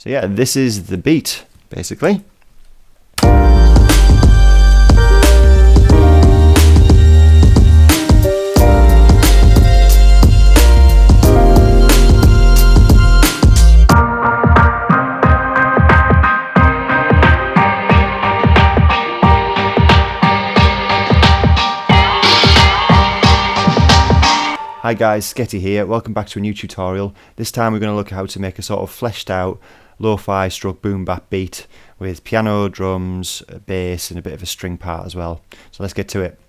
So yeah, this is the beat, basically. Hi guys, SKETI here, welcome back to a new tutorial. This time we're going to look at how to make a sort of fleshed out lo-fi stroke boom bap beat with piano, drums, bass and a bit of a string part as well. So let's get to it.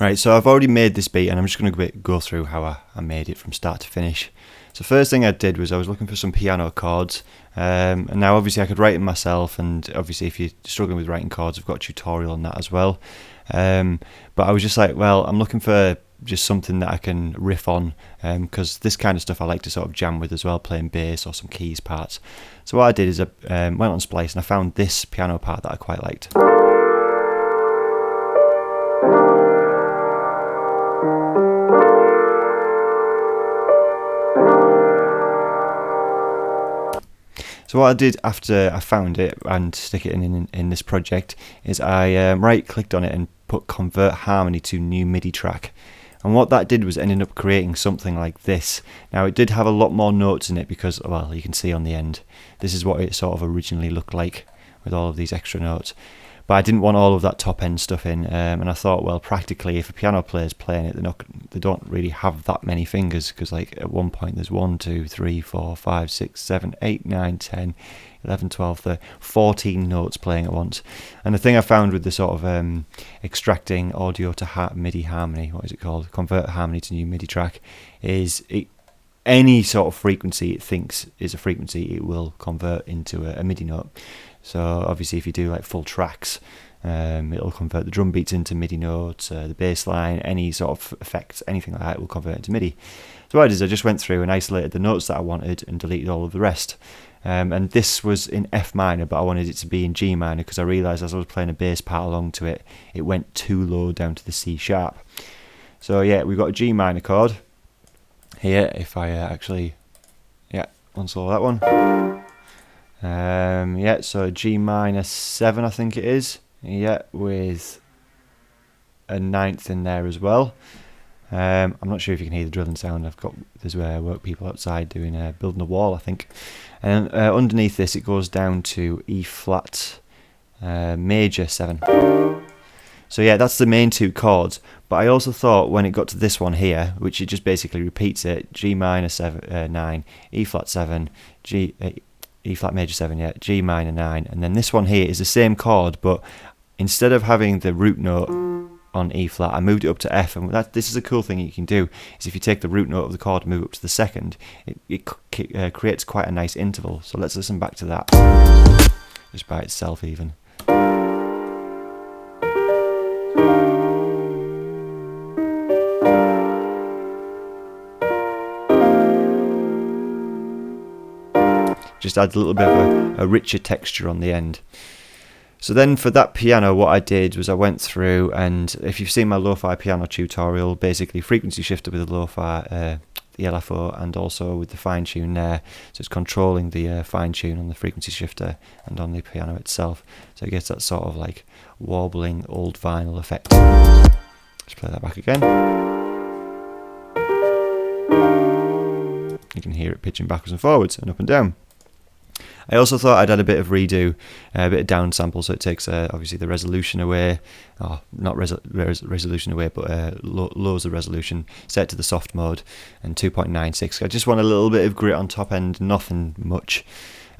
Right, so I've already made this beat and I'm just going to go through how I made it from start to finish. So first thing I did was I was looking for some piano chords, and now obviously I could write them myself, and obviously if you're struggling with writing chords I've got a tutorial on that as well. But I was just like, well, I'm looking for just something that I can riff on, because this kind of stuff I like to sort of jam with as well, playing bass or some keys parts. So what I did is I went on Splice and I found this piano part that I quite liked. So what I did after I found it and stick it in this project is I right clicked on it and put convert harmony to new MIDI track. And what that did was ended up creating something like this. Now it did have a lot more notes in it because, well, you can see on the end, this is what it sort of originally looked like with all of these extra notes. But I didn't want all of that top end stuff in, and I thought, well, practically if a piano player's playing it, they don't really have that many fingers, because like at one point there's 1, 2, 3, 4, 5, 6, 7, 8, 9, 10, 11, 12, 13, 14 notes playing at once. And the thing I found with the sort of extracting audio to MIDI harmony, what is it called? Convert harmony to new MIDI track, is any sort of frequency it thinks is a frequency, it will convert into a MIDI note. So obviously if you do like full tracks, it'll convert the drum beats into MIDI notes, the bass line, any sort of effects, anything like that will convert into MIDI. So what I did is I just went through and isolated the notes that I wanted and deleted all of the rest. And this was in F minor, but I wanted it to be in G minor because I realised as I was playing a bass part along to it, it went too low down to the C sharp. So yeah, we've got a G minor chord here. If I actually, yeah, unsolo that one. Yeah, so G minor 7 I think it is, yeah, with a 9th in there as well. I'm not sure if you can hear the drilling sound. There's work people outside doing building a wall, I think. And underneath this it goes down to E flat major 7. So yeah, that's the main two chords. But I also thought when it got to this one here, which it just basically repeats it, G minor 7, 9, E flat 7, E flat major 7, yeah, G minor 9, and then this one here is the same chord, but instead of having the root note on E flat, I moved it up to F, and this is a cool thing you can do, is if you take the root note of the chord and move up to the second, it creates quite a nice interval. So let's listen back to that, just by itself even. Just adds a little bit of a richer texture on the end. So then for that piano, what I did was I went through, and if you've seen my lo-fi piano tutorial, basically frequency shifter with the lo-fi, the LFO, and also with the fine tune there. So it's controlling the fine tune on the frequency shifter and on the piano itself. So it gets that sort of like wobbling old vinyl effect. Let's play that back again. You can hear it pitching backwards and forwards and up and down. I also thought I'd add a bit of redo, a bit of downsample, so it takes obviously the resolution away, or not resolution away, but lowers the resolution, set to the soft mode, and 2.96. I just want a little bit of grit on top end, nothing much.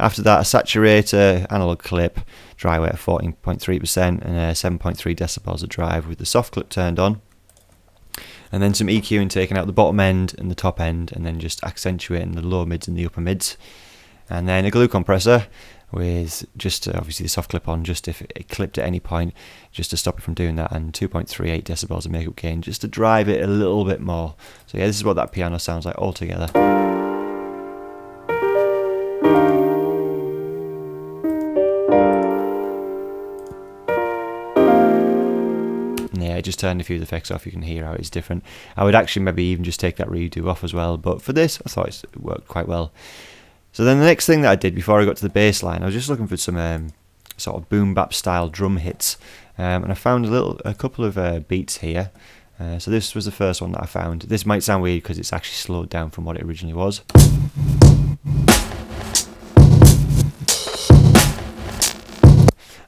After that, a saturator, analog clip, dry weight of 14.3%, and 7.3 decibels of drive with the soft clip turned on. And then some EQing, taking out the bottom end and the top end, and then just accentuating the low mids and the upper mids. And then a glue compressor with just obviously the soft clip on, just if it clipped at any point, just to stop it from doing that, and 2.38 decibels of makeup gain, just to drive it a little bit more. So yeah, this is what that piano sounds like all together. Yeah, I just turned a few of the effects off. You can hear how it's different. I would actually maybe even just take that redo off as well, but for this I thought it worked quite well. So then the next thing that I did before I got to the bass line, I was just looking for some sort of boom bap style drum hits, and I found a couple of beats here. So this was the first one that I found. This might sound weird because it's actually slowed down from what it originally was.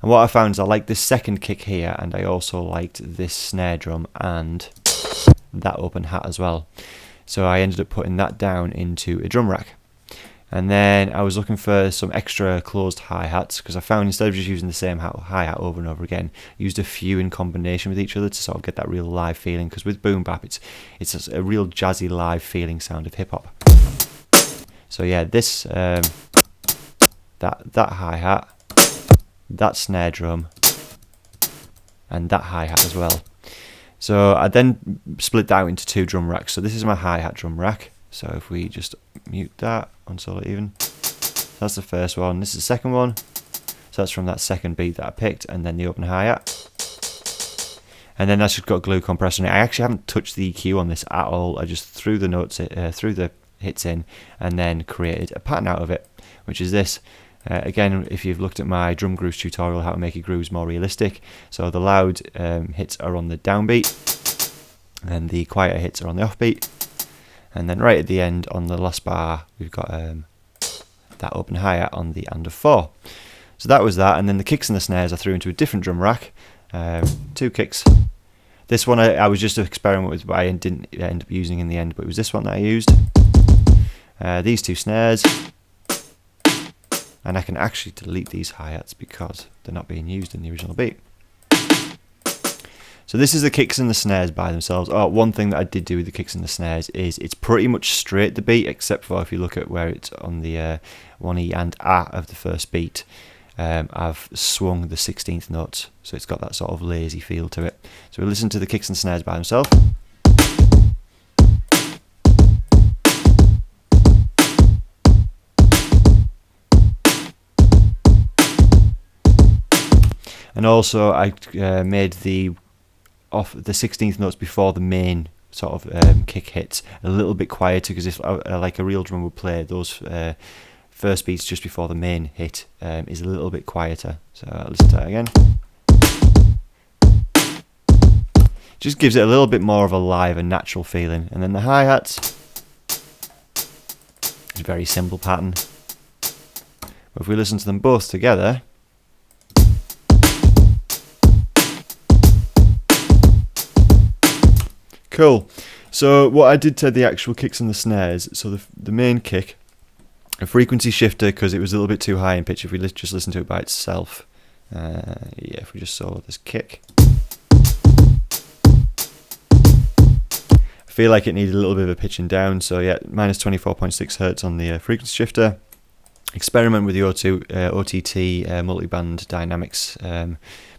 And what I found is I liked this second kick here, and I also liked this snare drum and that open hat as well. So I ended up putting that down into a drum rack. And then I was looking for some extra closed hi-hats, because I found instead of just using the same hi-hat over and over again, I used a few in combination with each other to sort of get that real live feeling, because with boom bap it's a real jazzy live feeling sound of hip hop. So yeah, this that hi-hat, that snare drum, and that hi-hat as well. So I then split that out into two drum racks. So this is my hi-hat drum rack. So if we just mute that on solo even, that's the first one. This is the second one. So that's from that second beat that I picked, and then the open hi-hat. And then that's just got glue compressor in it. I actually haven't touched the EQ on this at all. I just threw the notes, threw the hits in, and then created a pattern out of it, which is this. Again, if you've looked at my drum grooves tutorial, how to make your grooves more realistic. So the loud hits are on the downbeat, and the quieter hits are on the offbeat. And then right at the end on the last bar, we've got that open hi-hat on the and of 4. So that was that, and then the kicks and the snares I threw into a different drum rack. 2 kicks. This one I was just experimenting with, but I didn't end up using in the end, but it was this one that I used. These 2 snares. And I can actually delete these hi-hats because they're not being used in the original beat. So this is the kicks and the snares by themselves. Oh, one thing that I did do with the kicks and the snares is it's pretty much straight the beat, except for if you look at where it's on the 1E and A of the first beat. I've swung the 16th notes, so it's got that sort of lazy feel to it. So we'll listen to the kicks and snares by themselves. And also I made the 16th notes before the main sort of kick hits a little bit quieter, because if like a real drum would play, those first beats just before the main hit is a little bit quieter. So I'll listen to that again. Just gives it a little bit more of a live and natural feeling. And then the hi-hats, it's a very simple pattern. But if we listen to them both together, cool. So what I did to the actual kicks and the snares, so the main kick, a frequency shifter because it was a little bit too high in pitch if we just listen to it by itself. Yeah, if we just saw this kick, I feel like it needed a little bit of a pitching down, so yeah, minus 24.6 Hertz on the frequency shifter. Experiment with the OTT multiband dynamics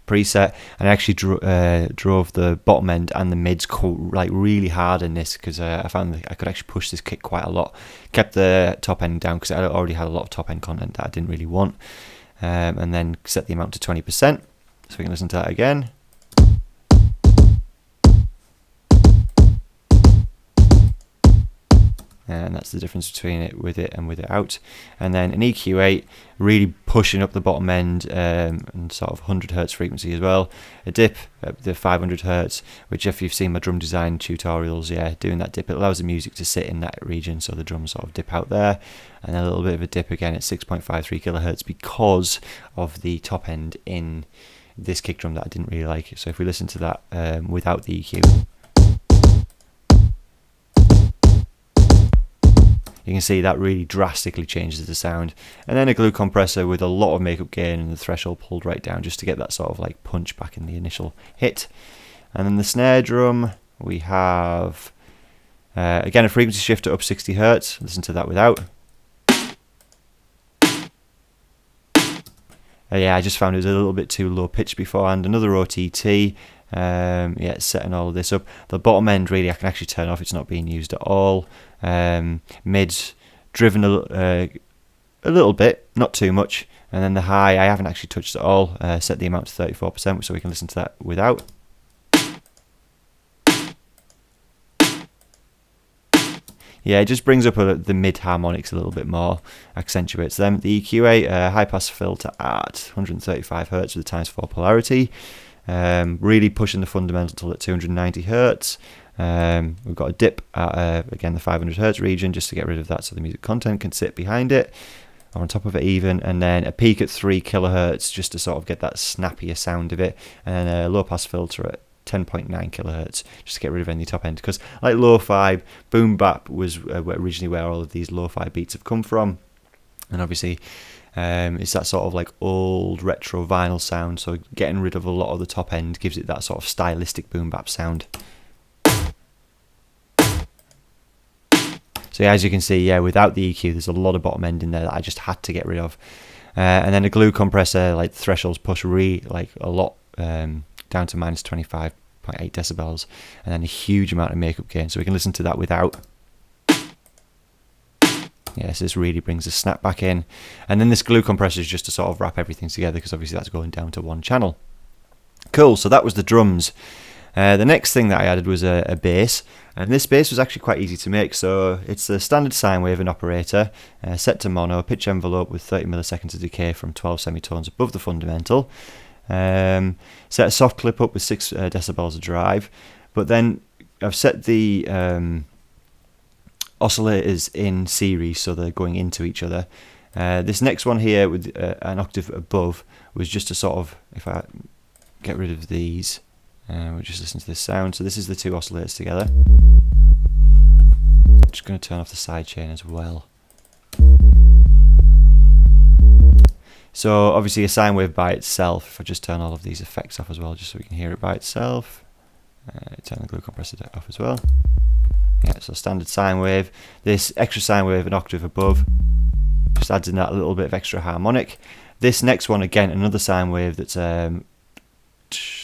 preset, and I actually drove the bottom end and the mids like really hard in this, because I found that I could actually push this kick quite a lot. Kept the top end down because I already had a lot of top end content that I didn't really want, and then set the amount to 20%, so we can listen to that again. And that's the difference between it and with it out. And then an EQ8, really pushing up the bottom end, and sort of 100 Hertz frequency as well. A dip at the 500 Hertz, which if you've seen my drum design tutorials, yeah, doing that dip, it allows the music to sit in that region, so the drums sort of dip out there. And a little bit of a dip again at 6.53 kilohertz because of the top end in this kick drum that I didn't really like. So if we listen to that without the EQ, you can see that really drastically changes the sound. And then a glue compressor with a lot of makeup gain and the threshold pulled right down just to get that sort of like punch back in the initial hit. And then the snare drum, we have again a frequency shifter up 60 Hertz. Listen to that without. Yeah, I just found it was a little bit too low pitch beforehand. Another OTT. Yeah, setting all of this up. The bottom end really I can actually turn off, it's not being used at all. Mids driven a little bit, not too much. And then the high I haven't actually touched at all. Set the amount to 34% so we can listen to that without. Yeah, it just brings up the mid harmonics a little bit more, accentuates them. The EQ8 high pass filter at 135 Hz with the ×4 polarity, really pushing the fundamental at 290 Hz. We've got a dip at again the 500 Hz region just to get rid of that, so the music content can sit behind it or on top of it even, and then a peak at 3 kHz just to sort of get that snappier sound of it, and then a low pass filter at 10.9 kHz just to get rid of any top end, because like lo-fi, boom bap was originally where all of these lo-fi beats have come from, and obviously it's that sort of like old retro vinyl sound, so getting rid of a lot of the top end gives it that sort of stylistic boom bap sound. So yeah, as you can see, yeah, without the EQ, there's a lot of bottom end in there that I just had to get rid of. And then a glue compressor, like the thresholds push like a lot down to -25.8 decibels, and then a huge amount of makeup gain, so we can listen to that without. Yes, this really brings the snap back in. And then this glue compressor is just to sort of wrap everything together, because obviously that's going down to one channel. Cool, so that was the drums. The next thing that I added was a bass, and this bass was actually quite easy to make. So it's a standard sine wave and operator, set to mono, pitch envelope with 30 milliseconds of decay from 12 semitones above the fundamental. Set a soft clip up with 6 decibels of drive, but then I've set the oscillators in series, so they're going into each other. This next one here with an octave above was just to sort of, if I get rid of these, we'll just listen to this sound. So this is the two oscillators together. Just going to turn off the sidechain as well. So obviously a sine wave by itself, if I just turn all of these effects off as well, just so we can hear it by itself. Turn the glue compressor off as well. Yeah, so standard sine wave. This extra sine wave an octave above just adds in that little bit of extra harmonic. This next one, again, another sine wave that's so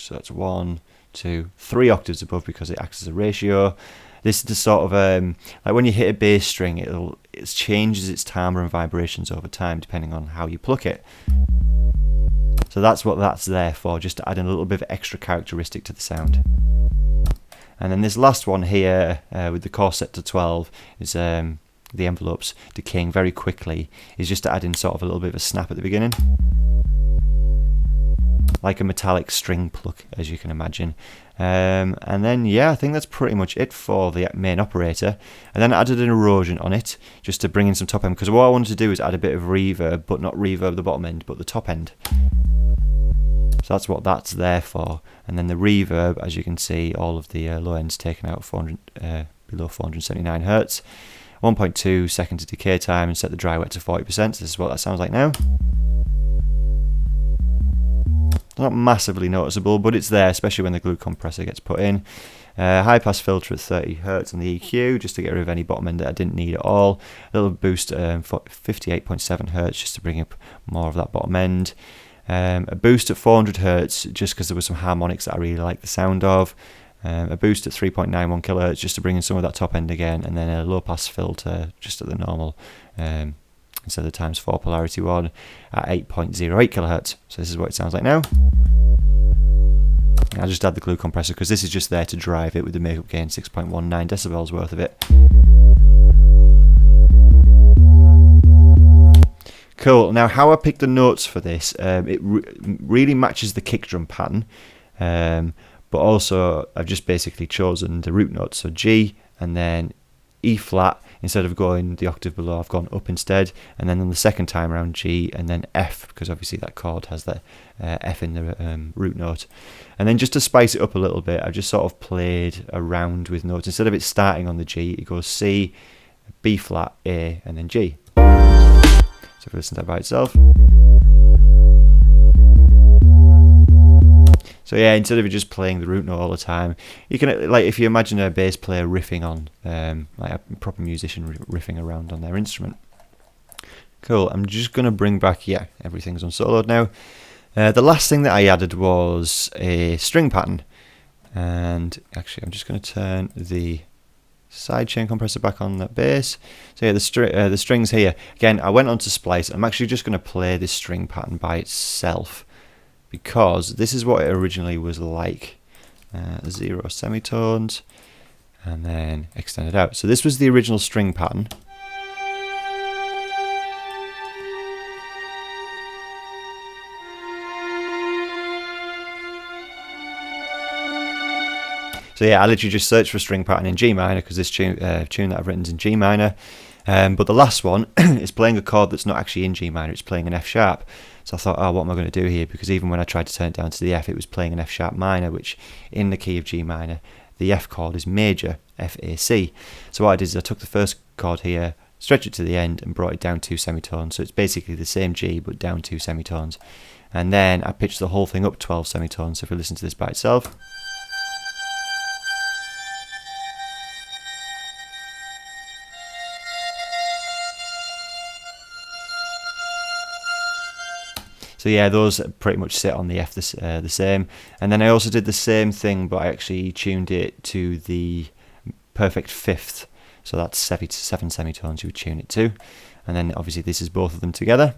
that's 1, 2, 3 octaves above, because it acts as a ratio. This is the sort of like when you hit a bass string, it changes its timbre and vibrations over time depending on how you pluck it. So that's what that's there for, just to add in a little bit of extra characteristic to the sound. And then this last one here, with the core set to 12, is the envelopes decaying very quickly, is just to add in sort of a little bit of a snap at the beginning, like a metallic string pluck, as you can imagine. And then yeah, I think that's pretty much it for the main operator. And then I added an erosion on it just to bring in some top end, because what I wanted to do is add a bit of reverb, but not reverb the bottom end, but the top end. So that's what that's there for. And then the reverb, as you can see, all of the low ends taken out below 479 Hz. 1.2 seconds of decay time, and set the dry wet to 40%. So this is what that sounds like now. Not massively noticeable, but it's there, especially when the glue compressor gets put in. High pass filter at 30 Hz on the EQ, just to get rid of any bottom end that I didn't need at all. A little boost for 58.7 Hz, just to bring up more of that bottom end. A boost at 400 Hz, just because there were some harmonics that I really like the sound of. A boost at 3.91 kHz, just to bring in some of that top end again, and then a low pass filter just at the normal, instead of the ×4 polarity one, at 8.08 kHz. So this is what it sounds like now. I'll just add the glue compressor, because this is just there to drive it with the makeup gain, 6.19 decibels worth of it. Cool. Now, how I picked the notes for this, it really matches the kick drum pattern, but also I've just basically chosen the root notes, so G and then E flat. Instead of going the octave below, I've gone up instead, and then on the second time around G and then F, because obviously that chord has the F in the root note. And then just to spice it up a little bit, I've just sort of played around with notes. Instead of it starting on the G, it goes C, B flat, A, and then G. So if we listen to that by itself. So yeah, instead of just playing the root note all the time, you can, like, if you imagine a bass player riffing on, like a proper musician riffing around on their instrument. Cool, I'm just going to bring back, yeah, everything's on soloed now. The last thing that I added was a string pattern. And actually, I'm just going to turn the sidechain compressor back on that bass. So yeah, the strings here, again, I went on to Splice. I'm actually just going to play this string pattern by itself, because this is what it originally was like. 0 semitones, and then extend it out. So this was the original string pattern. So yeah, I literally just searched for a string pattern in G minor because this tune that I've written is in G minor. But the last one is playing a chord that's not actually in G minor, it's playing an F sharp. So I thought, oh, what am I going to do here? Because even when I tried to turn it down to the F, it was playing an F sharp minor, which in the key of G minor, the F chord is major, F, A, C. So what I did is I took the first chord here, stretched it to the end and brought it down 2 semitones. So it's basically the same G, but down 2 semitones. And then I pitched the whole thing up 12 semitones. So if we listen to this by itself. So yeah, those pretty much sit on the F the same. And then I also did the same thing, but I actually tuned it to the perfect fifth. So that's 7 semitones you would tune it to. And then obviously this is both of them together.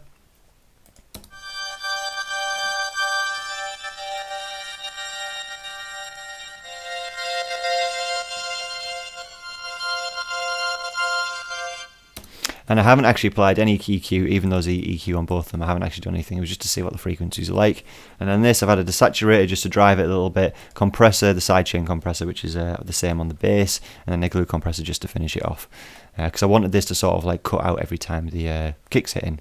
And I haven't actually applied any EQ, even though there's EQ on both of them. I haven't actually done anything. It was just to see what the frequencies are like. And then this, I've added a saturator just to drive it a little bit. Compressor, the sidechain compressor, which is the same on the bass. And then a glue compressor just to finish it off. Because I wanted this to sort of like cut out every time the kick's hitting.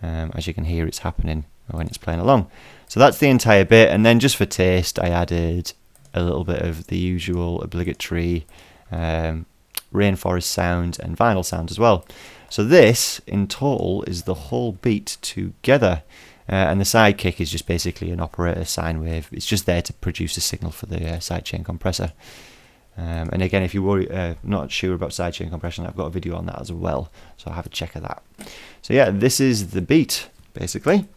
As you can hear, it's happening when it's playing along. So that's the entire bit. And then just for taste, I added a little bit of the usual obligatory rainforest sound and vinyl sound as well. So this in total is the whole beat together, and the side kick is just basically an operator sine wave. It's just there to produce a signal for the sidechain compressor. And again, if you were not sure about sidechain compression, I've got a video on that as well, so have a check of that. So yeah, this is the beat basically.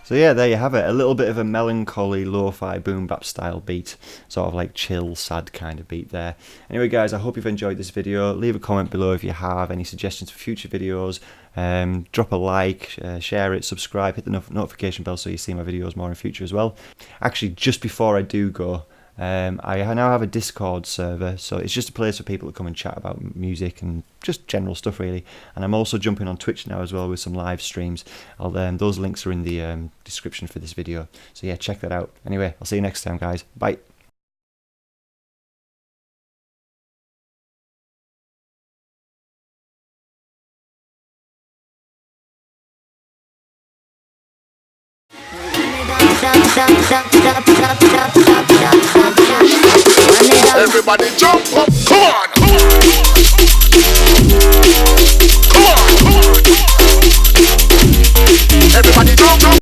So yeah, there you have it, a little bit of a melancholy lo-fi boom bap style beat, sort of like chill, sad kind of beat there. Anyway guys, I hope you've enjoyed this video. Leave a comment below if you have any suggestions for future videos. Drop a like, share it, subscribe, hit the notification bell so you see my videos more in future as well. Actually, just before I do go, I now have a Discord server, so it's just a place for people to come and chat about music and just general stuff really. And I'm also jumping on Twitch now as well with some live streams. Those links are in the description for this video, so yeah, check that out. Anyway, I'll see you next time guys, bye. Everybody jump up, come on!